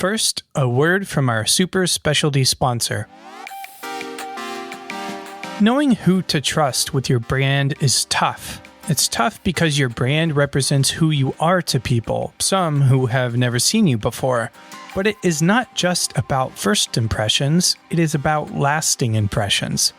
First, a word from our super specialty sponsor. Knowing who to trust with your brand is tough. It's tough because your brand represents who you are to people, some who have never seen you before. But it is not just about first impressions, it is about lasting impressions.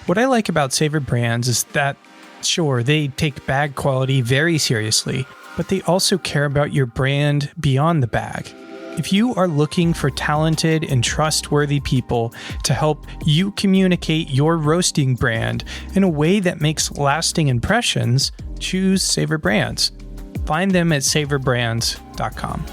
What I like about Savor Brands is that, sure, they take bag quality very seriously, but they also care about your brand beyond the bag. If you are looking for talented and trustworthy people to help you communicate your roasting brand in a way that makes lasting impressions, choose Savor Brands. Find them at savorbrands.com.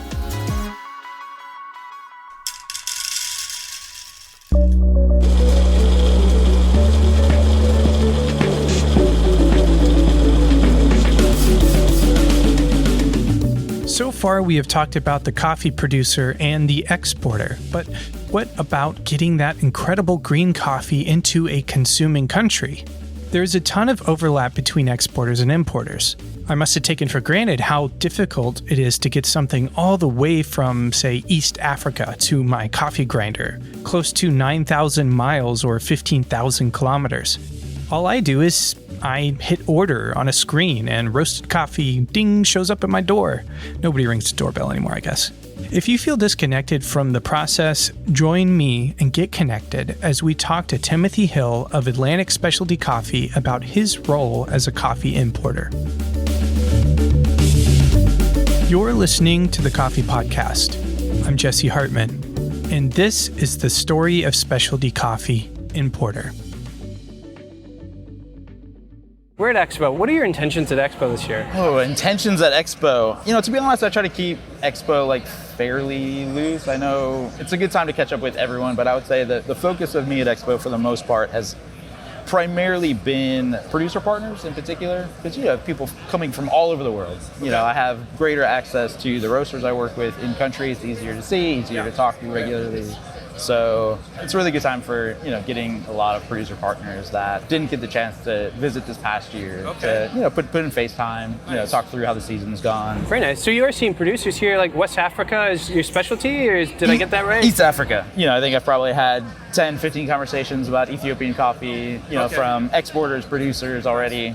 So far, we have talked about the coffee producer and the exporter, but what about getting that incredible green coffee into a consuming country? There's a ton of overlap between exporters and importers. I must have taken for granted how difficult it is to get something all the way from, say, East Africa to my coffee grinder, close to 9,000 miles or 15,000 kilometers. All I do is I hit order on a screen and roasted coffee, ding, shows up at my door. Nobody rings the doorbell anymore, I guess. If you feel disconnected from the process, join me and get connected as we talk to Timothy Hill of Atlantic Specialty Coffee about his role as a coffee importer. You're listening to the Coffee Podcast. I'm Jesse Hartman, and this is the story of specialty coffee importer. We're at Expo. What are your intentions at Expo this year? Oh, intentions at Expo. To be honest, I try to keep Expo fairly loose. I know it's a good time to catch up with everyone, but I would say that the focus of me at Expo for the most part has primarily been producer partners in particular, because you have people coming from all over the world. I have greater access to the roasters I work with in country. It's easier to see, easier to talk to regularly. So it's a really good time for, getting a lot of producer partners that didn't get the chance to visit this past year to, put in FaceTime, talk through how the season's gone. Very nice. So you are seeing producers here, West Africa is your specialty, or did I get that right? East Africa. I think I've probably had 10, 15 conversations about Ethiopian coffee, from exporters, producers already,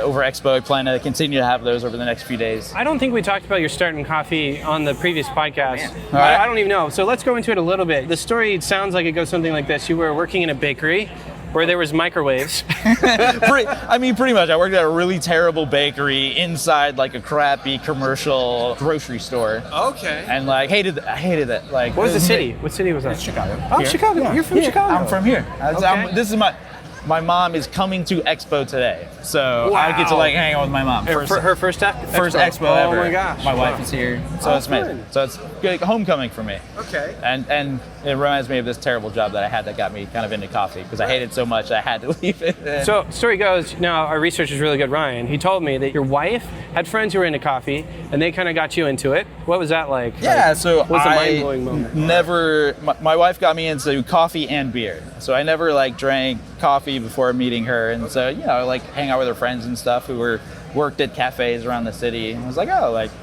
over Expo. I plan to continue to have those over the next few days. I don't think we talked about your start in coffee on the previous podcast. All right. I don't even know. So let's go into it a little bit. The story sounds like it goes something like this. You were working in a bakery where there was microwaves. Pretty much. I worked at a really terrible bakery inside a crappy commercial grocery store. Okay. And I hated that. What was the city? What city was that? Chicago. Oh, Here. Chicago. Yeah. You're from Chicago. I'm from here. Okay. This is my mom is coming to Expo today, so Wow. I get to hang out with my mom. Her first Expo Expo ever. Oh my gosh. My wife is here, so it's amazing. Fun. So it's good homecoming for me. Okay. And it reminds me of this terrible job that I had that got me kind of into coffee because I hated so much I had to leave it. So story goes, now our research is really good, Ryan. He told me that your wife had friends who were into coffee and they kind of got you into it. What was that like? Yeah, so what was the mind-blowing moment? My wife got me into coffee and beer. So I never drank coffee before meeting her. And so, hang out with her friends and stuff who worked at cafes around the city. And I was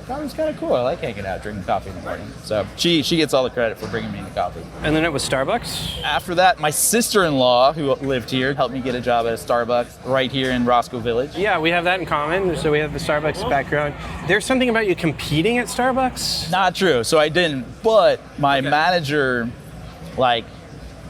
coffee's kind of cool. I like hanging out, drinking coffee in the morning. So she gets all the credit for bringing me into coffee. And then it was Starbucks? After that, my sister-in-law, who lived here, helped me get a job at a Starbucks right here in Roscoe Village. Yeah, we have that in common. So we have the Starbucks background. There's something about you competing at Starbucks? Not true. So I didn't. But my manager,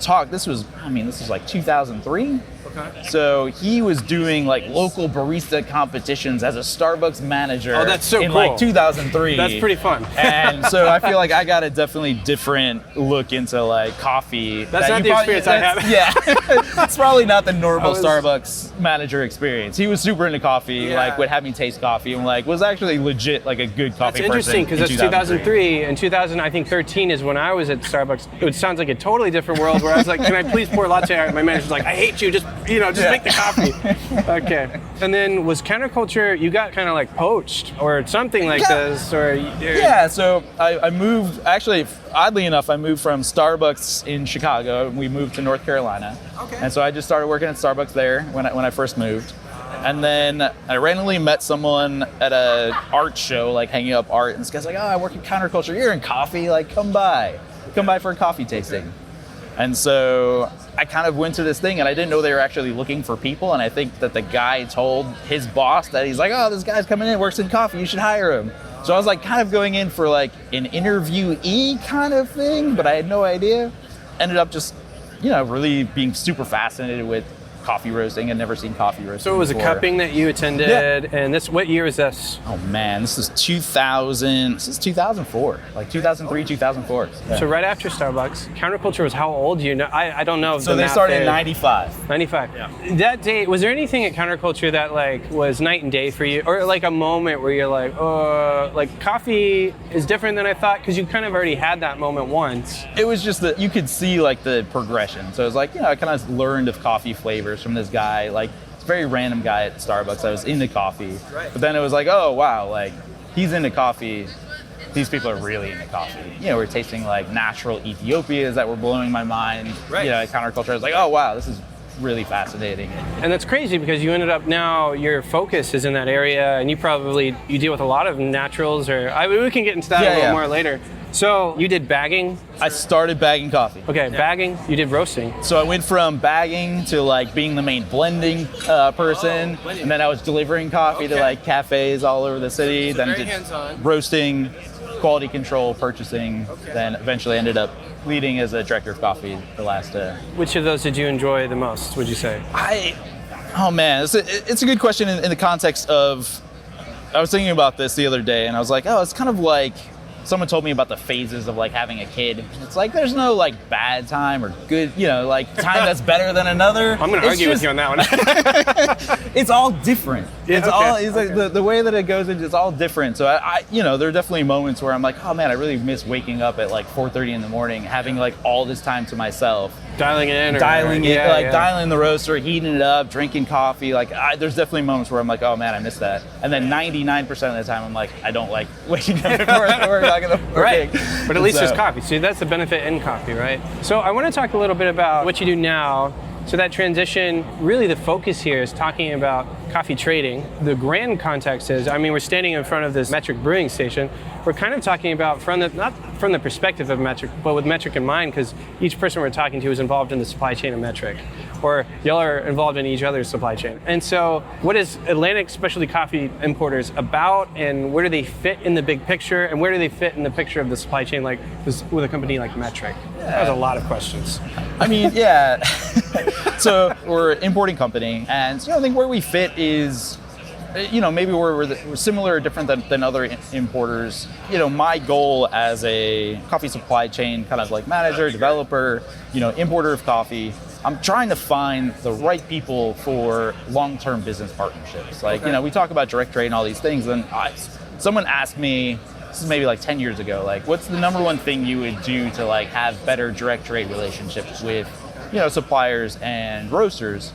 talked. This was 2003. Okay. So he was doing local barista competitions as a Starbucks manager. Oh, that's so in cool. 2003. That's pretty fun. And so I feel I got a definitely different look into coffee. That's not the experience I had. Yeah, it's probably not the normal Starbucks manager experience. He was super into coffee. Would have me taste coffee and was actually legit a good coffee person. That's interesting because that's 2003 and 2013 is when I was at Starbucks. It sounds like a totally different world where I was like, can I please pour latte? My manager's like, I hate you. Just make the coffee. Okay. And then was counterculture, you got kind of poached or something like this? Or Yeah, so I moved, actually, oddly enough, I moved from Starbucks in Chicago and we moved to North Carolina. Okay. And so I just started working at Starbucks there when I first moved. And then I randomly met someone at a art show, like hanging up art, and this guy's like, "Oh, I work in counterculture. You're in coffee. Like, come by for a coffee tasting." And so I kind of went to this thing, and I didn't know they were actually looking for people. And I think that the guy told his boss that he's like, "Oh, this guy's coming in, works in coffee. You should hire him." So I was like kind of going in for like an interviewee kind of thing, but I had no idea. Ended up just, really being super fascinated with coffee roasting. I'd never seen coffee roasting So it was before. a cupping that you attended, Yeah. and what year is this? Oh man, this is 2004, like 2003, 2004. Yeah. So right after Starbucks, Counterculture was how old? Do you know? I don't know. So they started in 95. 95. Yeah. That day, was there anything at Counterculture that like was night and day for you, or like a moment where you're like coffee is different than I thought, because you kind of already had that moment once. It was just that you could see like the progression. So it was like, I kind of learned of coffee flavors from this guy, like it's a very random guy at Starbucks that was into coffee. Right. But then it was like, oh wow, like he's into coffee. These people are really into coffee. We're tasting like natural Ethiopias that were blowing my mind. Right. At Counterculture, I was like, oh wow, this is really fascinating. And that's crazy because you ended up now, your focus is in that area, and you deal with a lot of naturals, we can get into that a little more later. So you did bagging? I started bagging coffee. Okay, bagging, you did roasting. So I went from bagging to like being the main blending person, and then I was delivering coffee to like cafes all over the city. So then very did hands-on. roasting, quality control, purchasing. Then eventually ended up leading as a director of coffee the last. Which of those did you enjoy the most, would you say? Oh man, it's a good question in the context of. I was thinking about this the other day, and I was like, oh, it's kind of like. Someone told me about the phases of like having a kid. It's like there's no like bad time or good, like time that's better than another. I'm going to argue with you on that one. It's all different. Yeah, It's like the way that it goes, it's all different. So I there are definitely moments where I'm like, oh man, I really miss waking up at like 4:30 in the morning, having like all this time to myself. Dialing in. Dialing the roaster, heating it up, drinking coffee. Like there's definitely moments where I'm like, oh man, I miss that. And then 99% of the time I'm like, I don't like waking up before work. Right, but at least there's coffee. So that's the benefit in coffee, right? So I want to talk a little bit about what you do now. So that transition, really the focus here is talking about coffee trading. The grand context is, we're standing in front of this Metric brewing station. We're kind of talking about not from the perspective of Metric, but with Metric in mind, because each person we're talking to is involved in the supply chain of Metric, or y'all are involved in each other's supply chain. And so what is Atlantic Specialty Coffee Importers about, and where do they fit in the big picture, and where do they fit in the picture of the supply chain like with a company like Metric? That was a lot of questions. Yeah. So we're an importing company, and I think where we fit is, maybe we're similar or different than other importers. My goal as a coffee supply chain kind of like manager, developer, importer of coffee, I'm trying to find the right people for long-term business partnerships. Like, we talk about direct trade and all these things, and someone asked me, this is maybe like 10 years ago, like, what's the number one thing you would do to like have better direct trade relationships with, suppliers and roasters?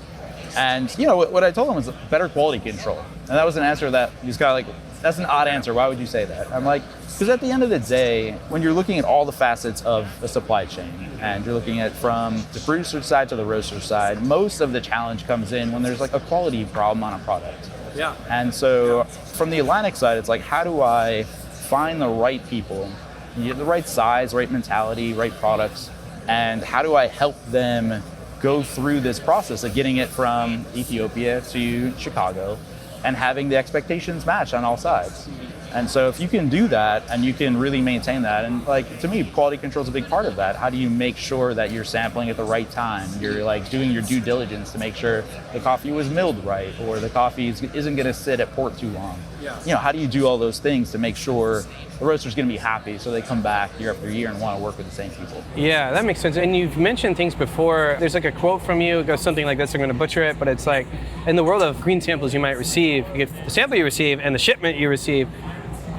And, what I told him was better quality control. And that was an answer that he's kind of like, that's an odd answer. Why would you say that? I'm like, because at the end of the day, when you're looking at all the facets of a supply chain, and you're looking at from the producer side to the roaster side, most of the challenge comes in when there's like a quality problem on a product. Yeah. And so from the Atlantic side, it's like, how do I find the right people, the right size, right mentality, right products, and how do I help them go through this process of getting it from Ethiopia to Chicago and having the expectations match on all sides? And so if you can do that and you can really maintain that, and like to me, quality control is a big part of that. How do you make sure that you're sampling at the right time? You're like doing your due diligence to make sure the coffee was milled right, or the coffee isn't going to sit at port too long. Yeah. How do you do all those things to make sure the roaster's going to be happy so they come back year after year and want to work with the same people? Yeah, that makes sense. And you've mentioned things before. There's like a quote from you, it goes something like this, I'm going to butcher it, but it's like, in the world of green samples you might receive, you get the sample you receive and the shipment you receive,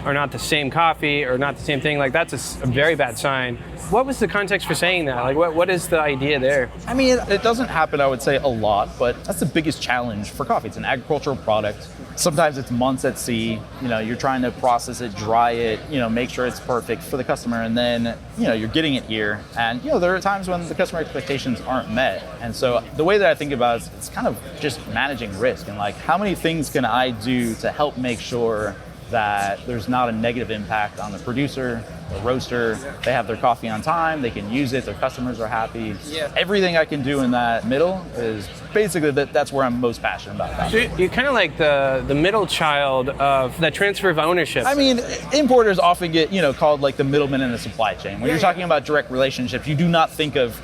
are not the same coffee or not the same thing, like that's a very bad sign. What was the context for saying that? Like what is the idea there? I mean, it doesn't happen, I would say, a lot, but that's the biggest challenge for coffee. It's an agricultural product. Sometimes it's months at sea. You're trying to process it, dry it, make sure it's perfect for the customer, and then, you're getting it here. And, there are times when the customer expectations aren't met. And so the way that I think about it is it's kind of just managing risk and like, how many things can I do to help make sure that there's not a negative impact on the producer, the roaster, they have their coffee on time, they can use it, their customers are happy. Yeah. Everything I can do in that middle is basically that's where I'm most passionate about that. So you're kind of like the middle child of the transfer of ownership. I mean, importers often get, called like the middleman in the supply chain. When you're talking about direct relationships, you do not think of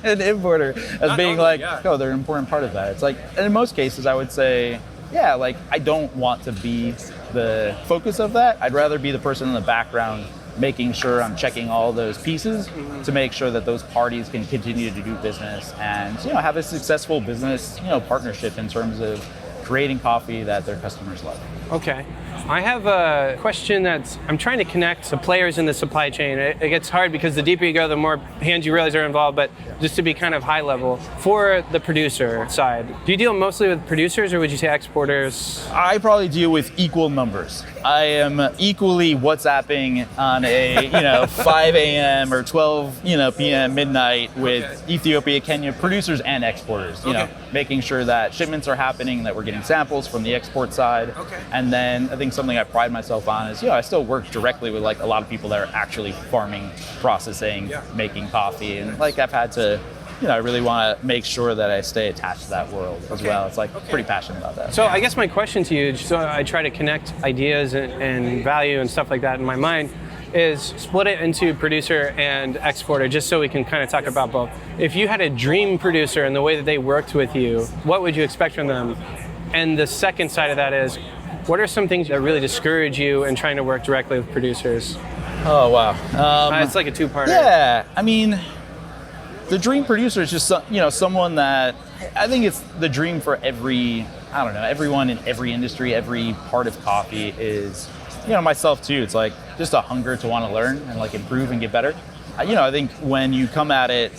an importer as being like, oh, they're an important part of that. It's like, and in most cases, I would say, yeah, like I don't want to be the focus of that. I'd rather be the person in the background making sure I'm checking all those pieces to make sure that those parties can continue to do business and have a successful business partnership in terms of creating coffee that their customers love. Okay. I have a question I'm trying to connect the players in the supply chain. It gets hard because the deeper you go, the more hands you realize are involved, but just to be kind of high level, for the producer side, do you deal mostly with producers or would you say exporters? I probably deal with equal numbers. I am equally WhatsApping on a 5 a.m. or 12 p.m. midnight with Ethiopia, Kenya producers and exporters. Making sure that shipments are happening, that we're getting samples from the export side. Okay. And then I think something I pride myself on is I still work directly with like a lot of people that are actually farming, processing, making coffee, and like I've had to. I really want to make sure that I stay attached to that world as well. It's like pretty passionate about that. So I guess my question to you, so I try to connect ideas and value and stuff like that in my mind, is split it into producer and exporter, just so we can kind of talk about both. If you had a dream producer and the way that they worked with you, what would you expect from them? And the second side of that is, what are some things that really discourage you in trying to work directly with producers? Oh, wow. It's like a two-parter. Yeah, I mean, the dream producer is just someone that I think it's the dream for everyone in every industry, every part of coffee is, myself too. It's like just a hunger to want to learn and like improve and get better. I think when you come at it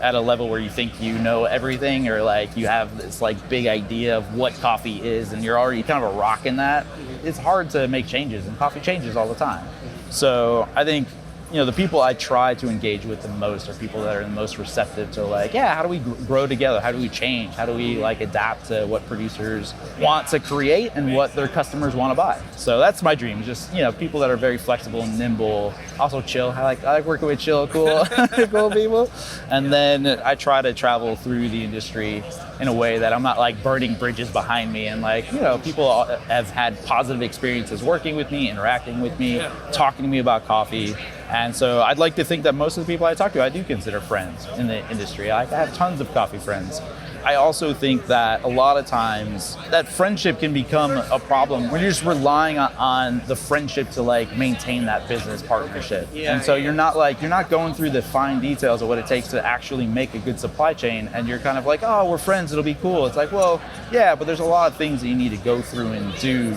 at a level where you think you know everything or like you have this like big idea of what coffee is and you're already kind of a rock in that, it's hard to make changes, and coffee changes all the time. So I think the people I try to engage with the most are people that are the most receptive to like, how do we grow together? How do we change? How do we like adapt to what producers want to create and what their customers want to buy? So that's my dream, just, people that are very flexible and nimble, also chill. I like working with chill, cool people. And then I try to travel through the industry in a way that I'm not like burning bridges behind me, and like, people have had positive experiences working with me, interacting with me, talking to me about coffee. And so I'd like to think that most of the people I talk to, I do consider friends in the industry. I have tons of coffee friends. I also think that a lot of times that friendship can become a problem when you're just relying on the friendship to like maintain that business partnership. And so you're not going through the fine details of what it takes to actually make a good supply chain, and you're kind of like, oh, we're friends, it'll be cool. It's like, well, yeah, but there's a lot of things that you need to go through and do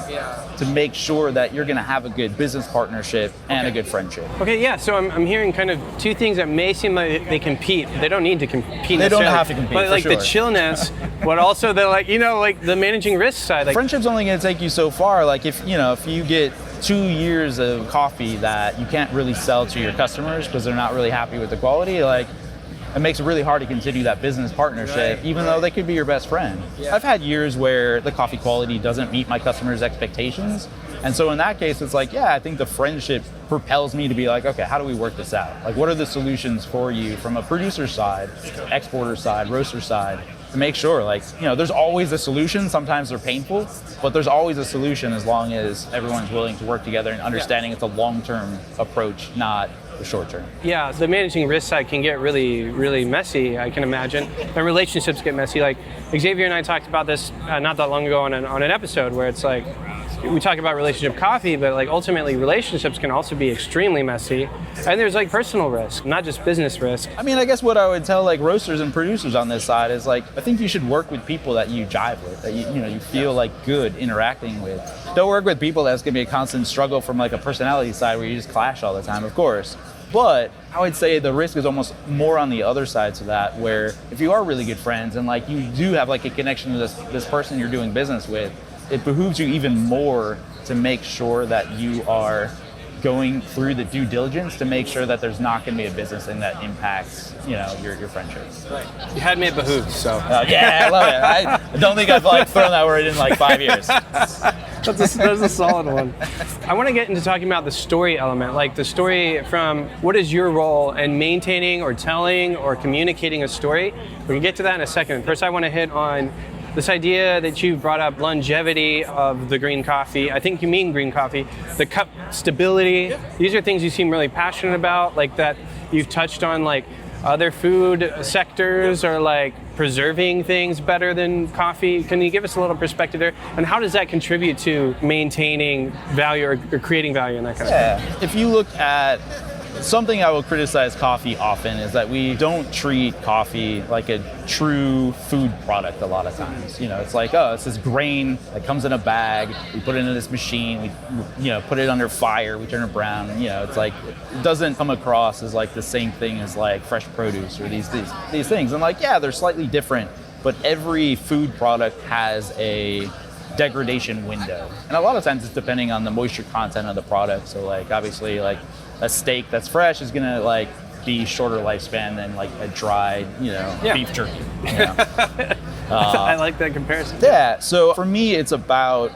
to make sure that you're going to have a good business partnership and a good friendship. Okay, yeah, so I'm hearing kind of two things that may seem like they compete. They don't need to compete. They don't have to compete, but like for sure. The chillness, but also the like the managing risk side. Like, friendship's only going to take you so far. Like if you get 2 years of coffee that you can't really sell to your customers because they're not really happy with the quality, like it makes it really hard to continue that business partnership, even though they could be your best friend. I've had years where the coffee quality doesn't meet my customers' expectations. And so in that case, it's like, I think the friendship propels me to be like, okay, how do we work this out? Like, what are the solutions for you from a producer side, exporter side, roaster side, to make sure, like, there's always a solution. Sometimes they're painful, but there's always a solution as long as everyone's willing to work together and understanding it's a long-term approach, not the short term. Yeah, the managing risk side can get really, really messy, I can imagine. And relationships get messy. Like Xavier and I talked about this not that long ago on an episode where it's like, we talk about relationship coffee, but like ultimately relationships can also be extremely messy. And there's like personal risk, not just business risk. I mean, I guess what I would tell like roasters and producers on this side is like, I think you should work with people that you jive with, that you feel like good interacting with. Don't work with people that's gonna be a constant struggle from like a personality side where you just clash all the time, of course. But I would say the risk is almost more on the other side to that, where if you are really good friends and like you do have like a connection to this person you're doing business with, it behooves you even more to make sure that you are going through the due diligence to make sure that there's not going to be a business thing that impacts, your friendship. Right. You had me at behooves, so. Yeah, I love it. I don't think I've like thrown that word in like 5 years. That's a solid one. I want to get into talking about the story element, like the story from what is your role in maintaining or telling or communicating a story. We can get to that in a second. First, I want to hit on this idea that you brought up, longevity of the green coffee. I think you mean green coffee. The cup stability. Yep. These are things you seem really passionate about, like that you've touched on, like other food sectors are like preserving things better than coffee. Can you give us a little perspective there? And how does that contribute to maintaining value or creating value in that kind of stuff? Yeah, if you look at something I will criticize coffee often is that we don't treat coffee like a true food product a lot of times. It's like, oh, it's this grain that comes in a bag, we put it into this machine, we put it under fire, we turn it brown, it's like, it doesn't come across as like the same thing as like fresh produce or these things. And like, yeah, they're slightly different, but every food product has a degradation window. And a lot of times it's depending on the moisture content of the product. So like, obviously like, a steak that's fresh is gonna like be shorter lifespan than like a dried, beef jerky. I like that comparison. Yeah. So for me, it's about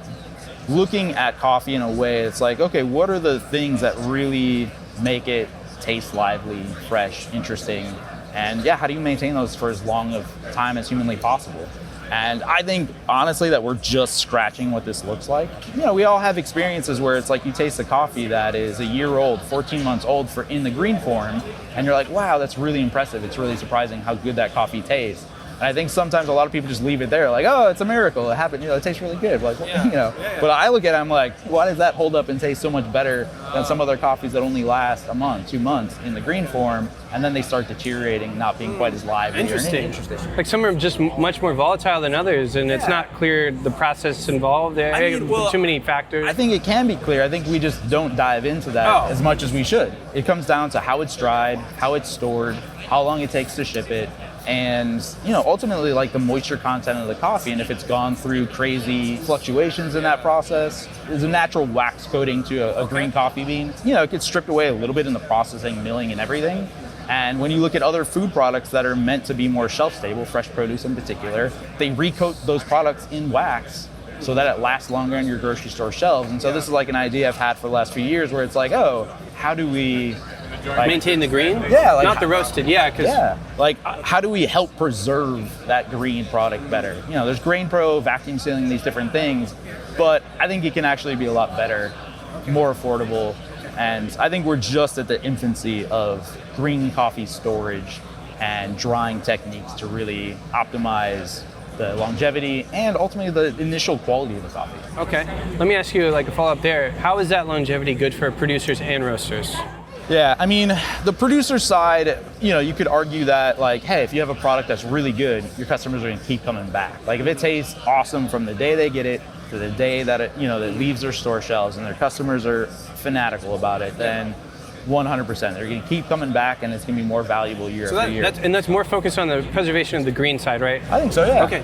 looking at coffee in a way. It's like, okay, what are the things that really make it taste lively, fresh, interesting, and how do you maintain those for as long of time as humanly possible? And I think, honestly, that we're just scratching what this looks like. We all have experiences where it's like you taste a coffee that is a year old, 14 months old in the green form, and you're like, wow, that's really impressive. It's really surprising how good that coffee tastes. And I think sometimes a lot of people just leave it there, like, oh, it's a miracle. It happened. It tastes really good. Like, But I look at it, I'm like, why does that hold up and taste so much better than some other coffees that only last a month, 2 months in the green form, and then they start deteriorating, not being quite as live. Interesting. Like some are just much more volatile than others, and it's not clear the process involved. Too many factors. I think it can be clear. I think we just don't dive into that as much as we should. It comes down to how it's dried, how it's stored, how long it takes to ship it, and ultimately like the moisture content of the coffee, and if it's gone through crazy fluctuations in that process. There's a natural wax coating to a green coffee bean. It gets stripped away a little bit in the processing, milling, and everything. And when you look at other food products that are meant to be more shelf stable, fresh produce in particular, they recoat those products in wax so that it lasts longer on your grocery store shelves. And so this is like an idea I've had for the last few years where it's like, oh, how do we maintain the green? Yeah. Like, not the roasted, Like, how do we help preserve that green product better? There's Grain Pro, vacuum sealing, these different things, but I think it can actually be a lot better, more affordable, and I think we're just at the infancy of green coffee storage and drying techniques to really optimize the longevity and ultimately the initial quality of the coffee. Okay, let me ask you like a follow-up there. How is that longevity good for producers and roasters? Yeah, I mean, the producer side, you could argue that like, hey, if you have a product that's really good, your customers are gonna keep coming back. Like if it tastes awesome from the day they get it to the day that it, that leaves their store shelves and their customers are fanatical about it, then 100%. They're going to keep coming back, and it's going to be more valuable year after year. That's more focused on the preservation of the green side, right? I think so, yeah. Okay.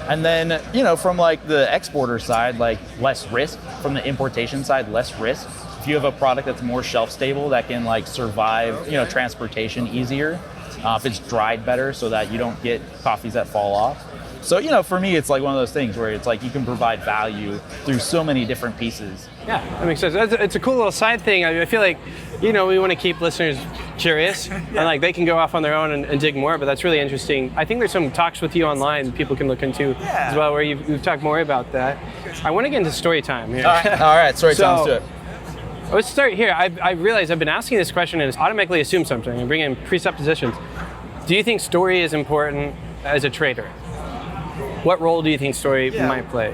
And then, from like the exporter side, like less risk. From the importation side, less risk. If you have a product that's more shelf stable that can like survive, transportation easier, if it's dried better so that you don't get coffees that fall off. So, for me, it's like one of those things where it's like you can provide value through so many different pieces. Yeah, that makes sense. It's a cool little side thing. I feel like, we want to keep listeners curious and like they can go off on their own and dig more, but that's really interesting. I think there's some talks with you online people can look into as well where you've talked more about that. I want to get into story time here. All right. Story time, let's do it. Let's start here. I realize I've been asking this question and it's automatically assumed something and bring in presuppositions. Do you think story is important as a trader? What role do you think story might play?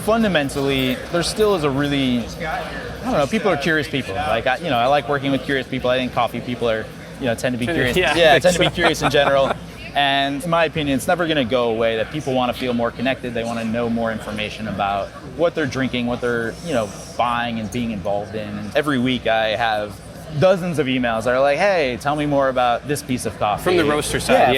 fundamentally, there still is a really, I don't know, people are curious people. Like, I like working with curious people. I think coffee people are, tend to be curious. Yeah. Tend to be curious in general. And in my opinion, it's never going to go away that people want to feel more connected. They want to know more information about what they're drinking, what they're, buying and being involved in. And every week I have dozens of emails that are like, hey, tell me more about this piece of coffee. From the roaster side.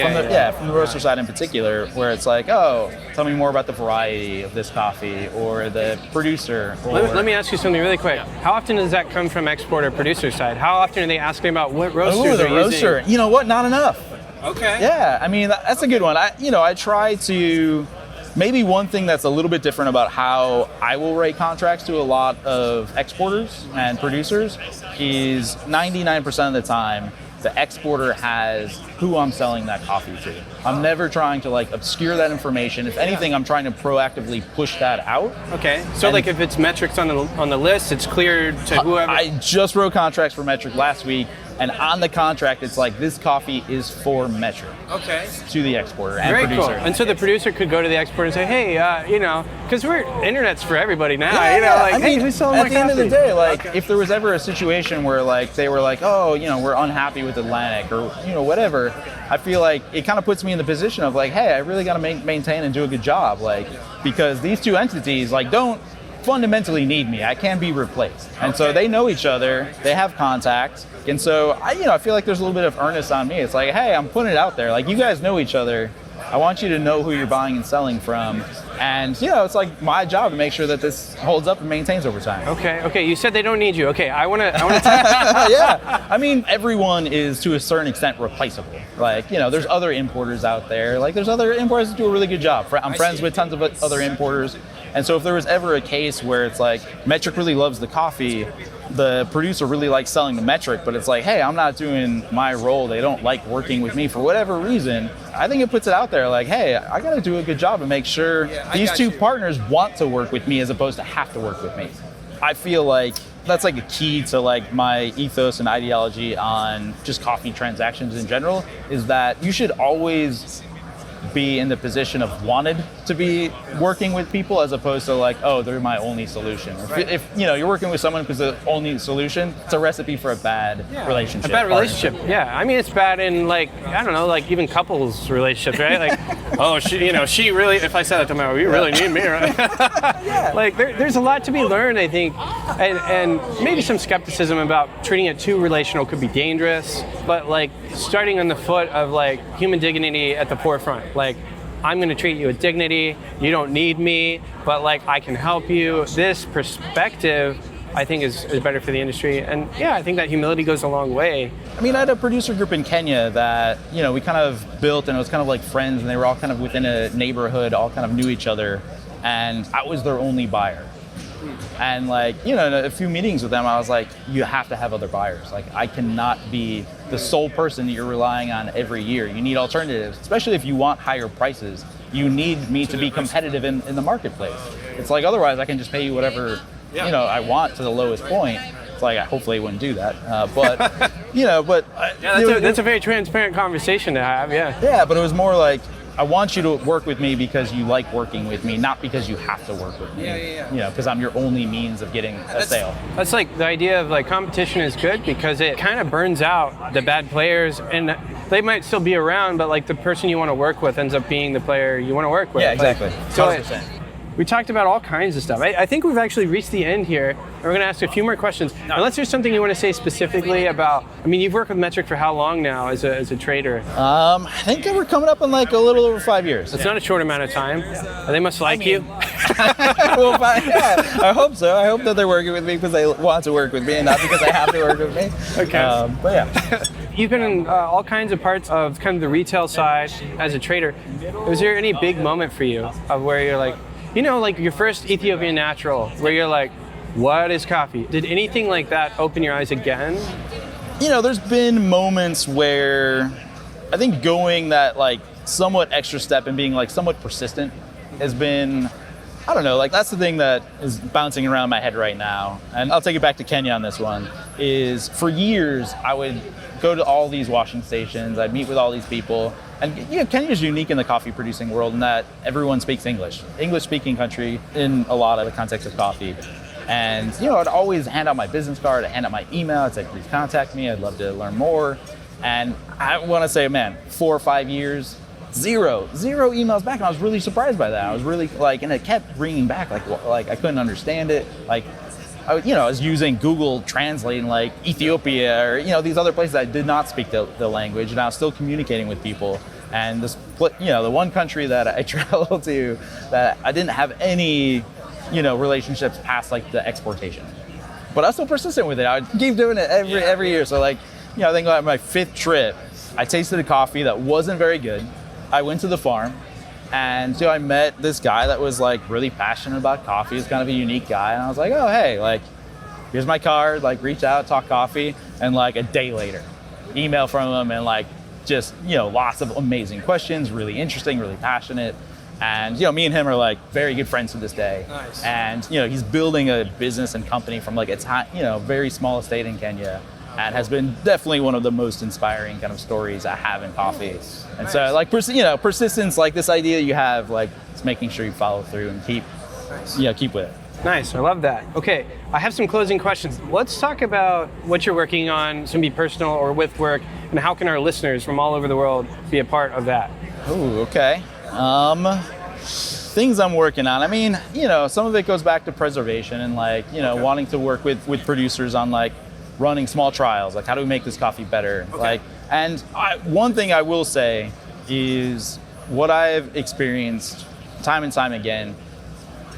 From the roaster side in particular, where it's like, oh, tell me more about the variety of this coffee or the producer. Let me ask you something really quick. How often does that come from exporter producer side? How often are they asking about what roasters the are roaster. using? You know what? Not enough. Okay. Yeah, I mean, that's a good one. I try to, maybe one thing that's a little bit different about how I will write contracts to a lot of exporters and producers is 99% of the time, the exporter has who I'm selling that coffee to. I'm never trying to obscure that information. If anything, I'm trying to proactively push that out. Okay. So if it's metrics on the list, it's clear to whoever. I just wrote contracts for Metric last week. And on the contract, it's like, this coffee is for Metric. Okay. To the exporter and Very producer. cool. And so the producer could go to the exporter and say, hey, because internet's for everybody now. Hey, who's selling my coffee? At the end of the day, if there was ever a situation where they were like, oh, we're unhappy with Atlantic or, whatever, I feel like it kind of puts me in the position of hey, I really got to maintain and do a good job. Because these two entities, don't fundamentally need me. I can be replaced. And so they know each other, they have contacts. And so I feel like there's a little bit of earnest on me. It's like, hey, I'm putting it out there. You guys know each other. I want you to know who you're buying and selling from. And, it's like my job to make sure that this holds up and maintains over time. Okay. You said they don't need you. Okay, I want to Yeah. I mean, everyone is to a certain extent replaceable. There's other importers out there. There's other importers that do a really good job. I'm friends with tons of other importers. And so if there was ever a case where it's Metric really loves the coffee, the producer really likes selling the Metric, but it's hey, I'm not doing my role. They don't like working with me for whatever reason. I think it puts it out there hey, I got to do a good job and make sure these two partners want to work with me as opposed to have to work with me. I feel like that's a key to my ethos and ideology on just coffee transactions in general, is that you should always be in the position of wanted to be working with people as opposed to oh, they're my only solution. If you're working with someone because the only solution, it's a recipe for a bad relationship. A bad relationship. Yeah. I mean, it's bad in I don't know, even couples relationships, right? Oh, she really, if I said that to my wife, you really need me, right? Yeah. There's a lot to be learned, I think, and maybe some skepticism about treating it too relational could be dangerous, but starting on the foot of human dignity at the forefront. I'm going to treat you with dignity. You don't need me, but I can help you. This perspective, I think, is better for the industry. And yeah, I think that humility goes a long way. I mean, I had a producer group in Kenya that, we kind of built, and it was kind of friends, and they were all kind of within a neighborhood, all kind of knew each other. And I was their only buyer. And in a few meetings with them, I was like, you have to have other buyers. I cannot be the sole person that you're relying on every year. You need alternatives, especially if you want higher prices. You need me to be competitive in the marketplace. It's otherwise I can just pay you whatever, I want to the lowest point. It's I hopefully wouldn't do that. That's a very transparent conversation to have. Yeah. Yeah, but it was more I want you to work with me because you like working with me, not because you have to work with me. Yeah. Because I'm your only means of getting a sale. That's the idea of competition is good because it kind of burns out the bad players, and they might still be around, but the person you want to work with ends up being the player you want to work with. Yeah, exactly. 100%. We talked about all kinds of stuff. I think we've actually reached the end here. We're going to ask a few more questions. Unless there's something you want to say specifically about, you've worked with Metric for how long now as a trader? I think we're coming up in a little over 5 years. It's not a short amount of time. They must like you. Well, I hope so. I hope that they're working with me because they want to work with me and not because they have to work with me. Okay. But yeah. You've been in all kinds of parts of kind of the retail side as a trader. Was there any big moment for you of where you're your first Ethiopian Natural, where you're what is coffee? Did anything like that open your eyes again? There's been moments where I think going that somewhat extra step and being somewhat persistent has been, I don't know, that's the thing that is bouncing around my head right now. And I'll take it back to Kenya on this one, is for years I would go to all these washing stations. I'd meet with all these people. And Kenya is unique in the coffee producing world in that everyone speaks English. English speaking country in a lot of the context of coffee. And I'd always hand out my business card, I'd hand out my email, I'd say, please contact me, I'd love to learn more. And I want to say, man, 4 or 5 years, zero emails back. And I was really surprised by that. I was really and it kept bringing back, like I couldn't understand it. Like, I was using Google Translate in like Ethiopia or, these other places I did not speak the language, and I was still communicating with people. And this, the one country that I traveled to that I didn't have any, relationships past like the exportation. But I was still persistent with it. I would keep doing it every year. So I think on my 5th trip, I tasted a coffee that wasn't very good. I went to the farm. And so I met this guy that was like really passionate about coffee. He's kind of a unique guy. And I was like, oh, hey, like, here's my card, like reach out, talk coffee. And like a day later, email from him and like just, lots of amazing questions, really interesting, really passionate. And, me and him are like very good friends to this day. Nice. And, he's building a business and company from like a very small estate in Kenya. And has been definitely one of the most inspiring kind of stories I have in coffee. And nice. So like, persistence, like this idea you have, like it's making sure you follow through and keep with it. Nice, I love that. Okay, I have some closing questions. Let's talk about what you're working on, some be personal or with work, and how can our listeners from all over the world be a part of that? Oh, okay. Things I'm working on. I mean, some of it goes back to preservation and like, okay. Wanting to work with producers on like running small trials, like how do we make this coffee better? Okay. One thing I will say is what I've experienced time and time again,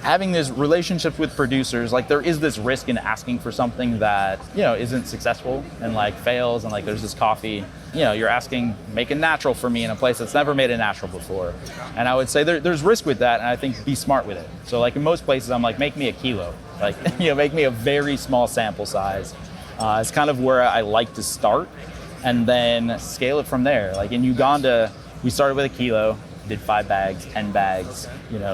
having this relationship with producers, like there is this risk in asking for something that, isn't successful and like fails, and like there's this coffee, you're asking, make it natural for me in a place that's never made it natural before. And I would say there's risk with that, and I think be smart with it. So like in most places, I'm like, make me a kilo, like, make me a very small sample size. It's kind of where I like to start and then scale it from there. Like in Uganda, we started with a kilo, did 5 bags, 10 bags,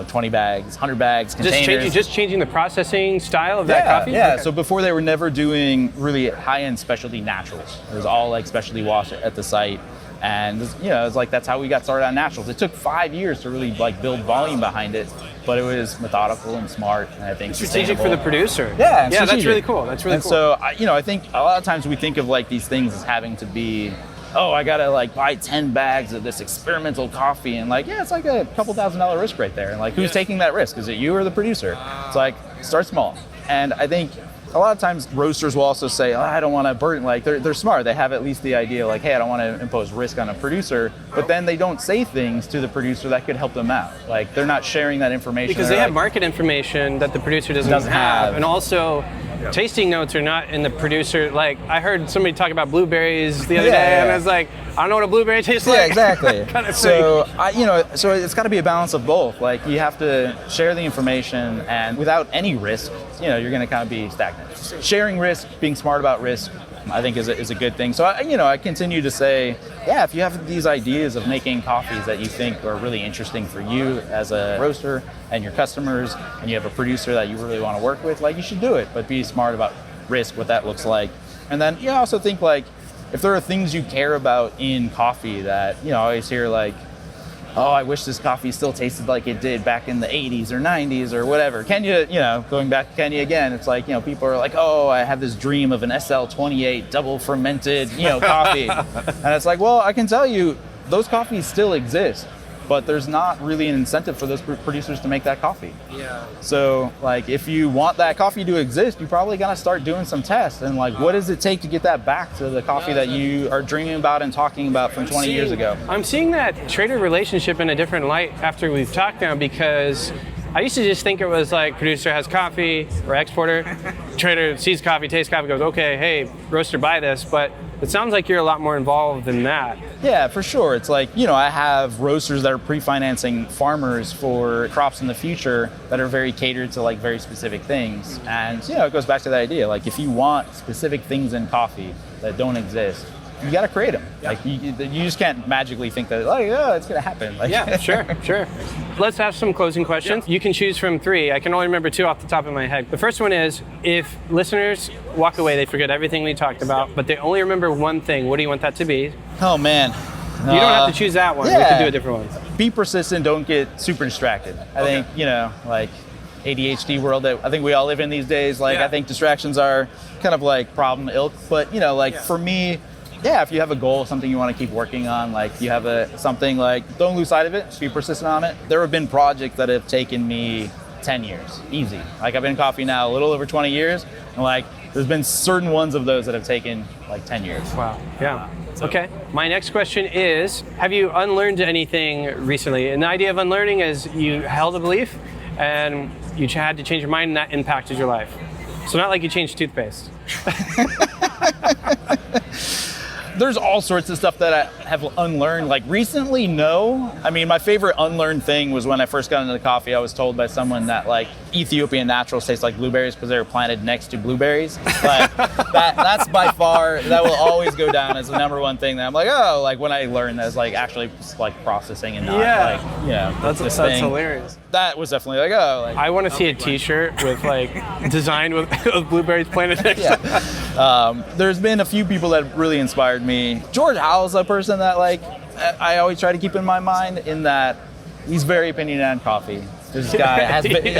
20 bags, 100 bags, containers. Just changing the processing style of that coffee? Yeah, okay. So before they were never doing really high-end specialty naturals. It was all like specialty wash at the site. And it's like that's how we got started on naturals. It took 5 years to really like build volume behind it, but it was methodical and smart, and I think strategic for the producer. Yeah, that's really cool. That's really cool. So I think a lot of times we think of like these things as having to be, oh, I gotta like buy 10 bags of this experimental coffee, and like, it's like a couple $1,000 risk right there. And like, who's taking that risk? Is it you or the producer? It's like, start small. And I think a lot of times roasters will also say, oh, I don't want to burden, like they're smart. They have at least the idea like, hey, I don't want to impose risk on a producer, but then they don't say things to the producer that could help them out. Like they're not sharing that information. Because they have market information that the producer doesn't have. And also tasting notes are not in the producer. Like I heard somebody talk about blueberries the other day, and I was like, I don't know what a blueberry tastes like. Yeah, exactly. kind of so so it's got to be a balance of both. Like you have to share the information, and without any risk, you're going to kind of be stagnant. Sharing risk, being smart about risk, I think is a good thing. So I continue to say, if you have these ideas of making coffees that you think are really interesting for you as a roaster and your customers, and you have a producer that you really want to work with, like you should do it, but be smart about risk, what that looks like. And then I also think like if there are things you care about in coffee that I always hear like, oh, I wish this coffee still tasted like it did back in the 80s or 90s or whatever. Kenya, going back to Kenya again, it's like, people are like, oh, I have this dream of an SL28 double fermented, coffee. And it's like, well, I can tell you those coffees still exist, but there's not really an incentive for those producers to make that coffee. Yeah. So like, if you want that coffee to exist, you probably gotta start doing some tests and like, what does it take to get that back to the coffee that you are dreaming about and talking about from 20 years ago? I'm seeing that trader relationship in a different light after we've talked now, because I used to just think it was like producer has coffee or exporter, trader sees coffee, tastes coffee, goes, okay, hey, roaster, buy this. But it sounds like you're a lot more involved than that. Yeah, for sure. It's like, I have roasters that are pre-financing farmers for crops in the future that are very catered to like very specific things. And, it goes back to that idea. Like if you want specific things in coffee that don't exist, you got to create them. Like you just can't magically think that, like, oh, it's going to happen. Like, Yeah, sure. Let's have some closing questions. You can choose from 3. I can only remember 2 off the top of my head. The first one is, if listeners walk away, they forget everything we talked about, but they only remember one thing, what do you want that to be? Oh, man. You don't have to choose that one. We yeah. can do a different one. Be persistent. Don't get super distracted. I think, like ADHD world that I think we all live in these days. Like, I think distractions are kind of like problem ilk. But, for me, if you have a goal, something you want to keep working on, like you have something, like, don't lose sight of it. Just be persistent on it. There have been projects that have taken me 10 years, easy. Like, I've been in coffee now a little over 20 years. And like, there's been certain ones of those that have taken like 10 years. Wow. Yeah. Okay. My next question is, have you unlearned anything recently? And the idea of unlearning is you held a belief and you had to change your mind and that impacted your life. So not like you changed toothpaste. There's all sorts of stuff that I have unlearned. Like recently, no. I mean, my favorite unlearned thing was when I first got into coffee, I was told by someone that like Ethiopian naturals taste like blueberries because they were planted next to blueberries. Like that's by far, that will always go down as the number one thing that I'm like, oh, like when I learned that it's like actually like processing and not that's hilarious. That was definitely like, oh. Like, I want to see a T-shirt with like designed with blueberries planted next to it. There's been a few people that really inspired me. George Howell's a person that like I always try to keep in my mind, in that he's very opinionated on coffee. This guy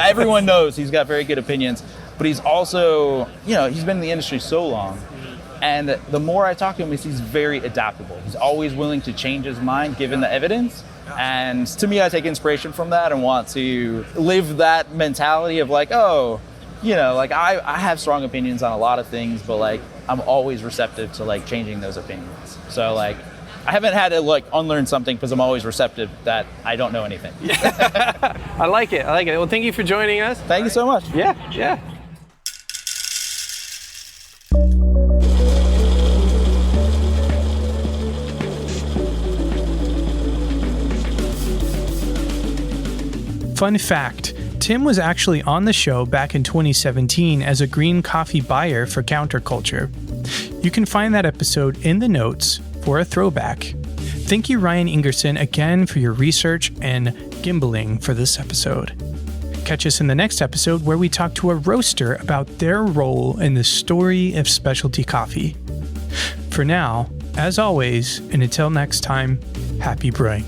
everyone knows he's got very good opinions, but he's also, he's been in the industry so long. And the more I talk to him, he's very adaptable. He's always willing to change his mind given the evidence. And to me, I take inspiration from that and want to live that mentality of like, oh, like I have strong opinions on a lot of things, but like I'm always receptive to like changing those opinions. So like I haven't had to like unlearn something because I'm always receptive that I don't know anything. I like it. Well, thank you for joining us. Thank you so much. Yeah. Fun fact, Tim was actually on the show back in 2017 as a green coffee buyer for Counterculture. You can find that episode in the notes for a throwback. Thank you, Ryan Ingerson, again for your research and gimbaling for this episode. Catch us in the next episode where we talk to a roaster about their role in the story of specialty coffee. For now, as always, and until next time, happy brewing.